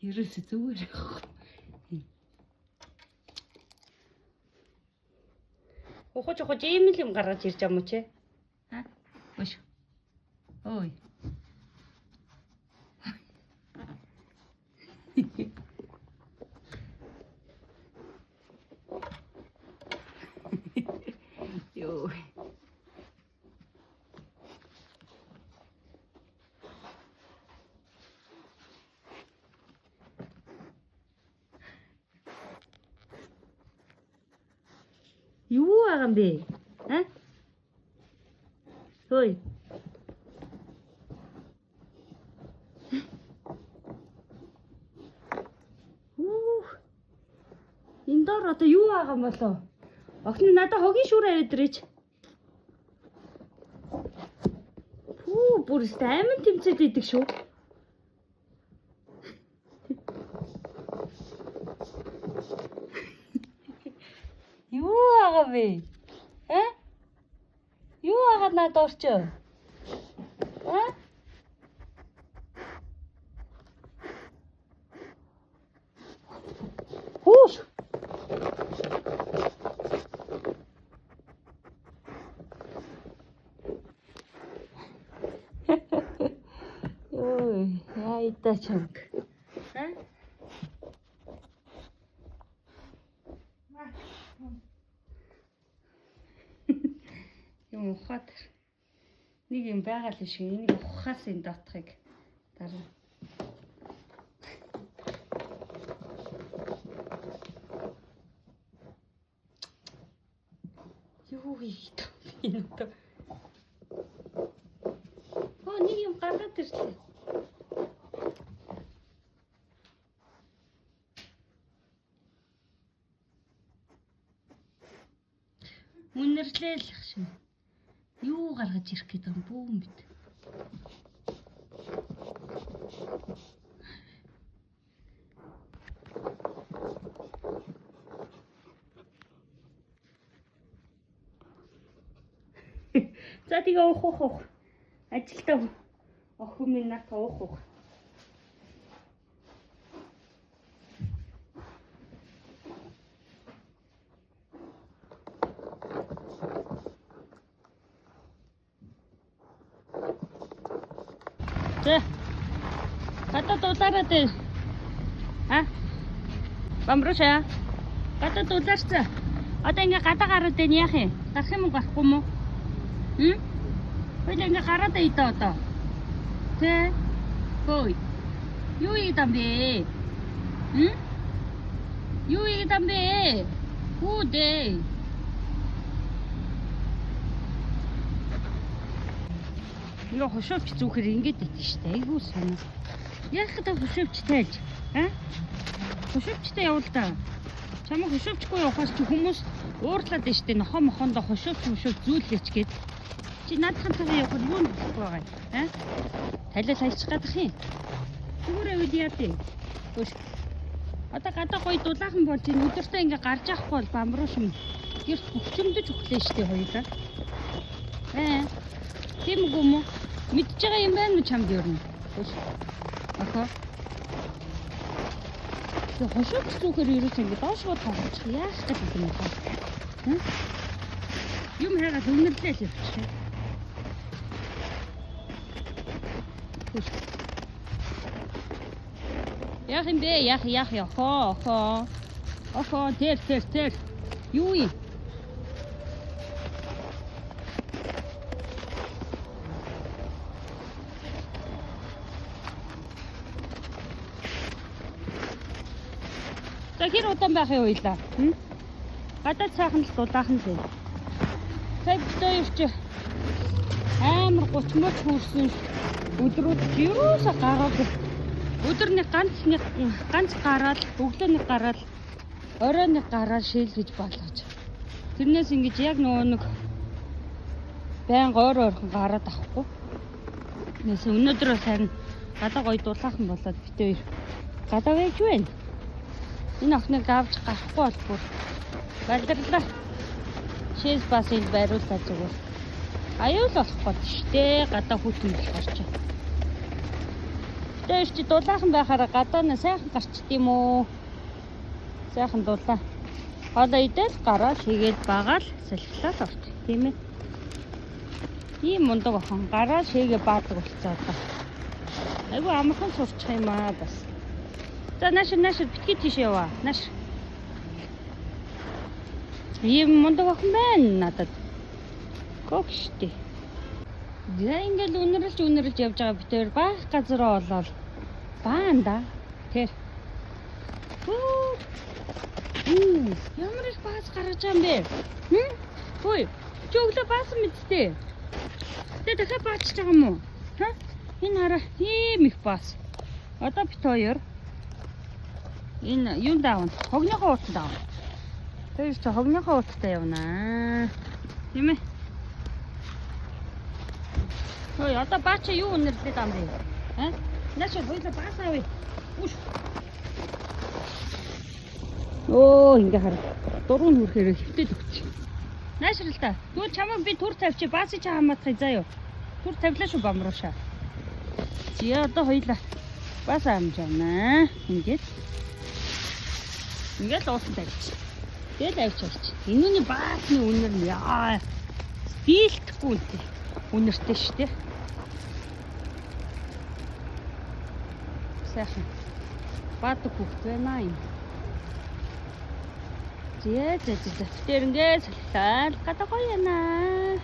Ерөөсө зүгээр. Ухаж ийм л юм гаргаж ирж байгаа юм уу чи? Ха? Өш. Ой. Йоо. Юу байгаа юм бэ? А? Хөөе. Энэ доор одоо юу байгаа юм болоо? Охин надад хогийн шүүрээ өдрөөч. Пүү, бүр амин тэмцээд идэг шүү. Юу байгаа вэ? А? Юу байгаа надад орчоо? А? Хөөш. Ой, айта чанг. А? Юм ухаад нэг юм байгаа л шиг энийг ухахаас энэ дотхыг дараа. Юу ийт энэ одоо. Нэг юм гаргаад ирлээ. Үнэрлээ л шин. Юу гаргаж ирэх гээд юм бүү мэд. За тэгээ уух. Ажилтаа охин минь нат уух. За. Гадаа дуулаараа дээ. А? Бамбруша. Гадаа дуулаарцаа. Одоо ингээ гадаа гараад дээ яах юм? Гарах юм уу гарахгүй юм уу? Хоёул ингээ гараад идэ одоо. Тэ. Хөөе. Юу ийдам бэ? Юу ийдам бэ? Хүүдээ. Ингээ хошоовч зүүхээр ингээд идэх штэ. Айгуу санаа. Яах гэдэг хошоовч тайлж? А? Хошоовчтай явуул та. Чамаа хошоовчгүй явахаас чи хүмүүс уурлаад штэ. Нохоо мохондоо хошоовч зүүлгээч гээд. Чи надхантайгаа явах юу нэхгүй байгаа юм? А? Талил хайчих гадах юм. Зүгээр үйл яа дээ. Хөөш. Одоо гадаа гоё дулаахан болж ин өдөртөө ингээ гарч явахгүй бол бамруу шим. Гэрт хөвчмдөж өглөө штэ хоёулаа. Тийм үгүй юм уу? Мэдж байгаа юм байна уу чамд юу? Хөөш. Ахаа. Тэг хошоогч зүгээр ерөөс ингэ доошгоо тоглож яах гэдэг юм бэ? Юм хараад үнэрлээ л явчих. Яах юм бэ? Яах. Охоо, тэр. Юу юм? Хэр удаан байх юм ойлаа? Гадаад цаахан л дулаахан л байна. Сая битүүр чи амар 30 мөч хүрсэн өдрүүд юусаа гараагүй. Өдөр нэг ганц гараад, өглөө нэг гараад, орой нэг гараад шээлгэж болооч. Тэрнээс ингэж яг нэг байнга ойрхон гараад авахгүй. Нэс өнөөдөр сайн гадаа гоё дулаахан болоод битүүр гадаа байж байна. Энэ охиныг давж гарахгүй бол бүр балдарлаа. Шээс бас ил байрууллаа зүгээр. Аюул болох гээд штэ гадаа хүүтэн болохоор ч. Дээш чи дулаахан байхаараа гадаанаа сайхан гарчд юм уу? Сайхан дулаа. Одоо идэл гараа хийгээд баагаал салхилаад орт. Тийм ээ. Ийм мундаг охин гараа шээгээ баадаг болцоо одоо. Айгу амархан сурчих юм аа бас. За нааш битгий тийш яваа. Нааш. Ийм мундаг охин байна надад. Гогштэй. За ингээл үнэрлж явж байгаа битээр баах газараа олоод баанда. Тэр. Ямар их баас гаргаж байгаа юм бэ? Хөөе. Чи өглөө баасан мэдтээ. Тэ дахиад баачж байгаа юм уу? Ха? Энэ хараа ийм их баас. Одоо бит хоёр энэ юун даавна? Хогныхоо утсан даавна. Тэр чи хогныхоо уттай явнаа. Тийм ээ. Хөөе, одоо баача юу үнэрлээд байгаа юм бэ? Ха? Нааш хоёул баас авъя. Үш. Оо, ингээ хараа. Дуруун хүрхээр хөвтөд өгч. Наашрал та. Түр чамаа би түр тавьчих. Баасыг чи хамаатхай заяа. Түр тавилаа шүү бамруулшаа. Чи одоо хоёлаа баас амж явнаа. Ингээд уусан тавьчих. Тэгэл авчирч. Энүүний баасны үнэр нь яа. Дийлдэхгүй үнэтэй. Үнэртэй шүү дээ. Сайхан. Баадаг хөхт байна юм. Зээ. Тэр ингээ салхилаад гадаа гоё яана.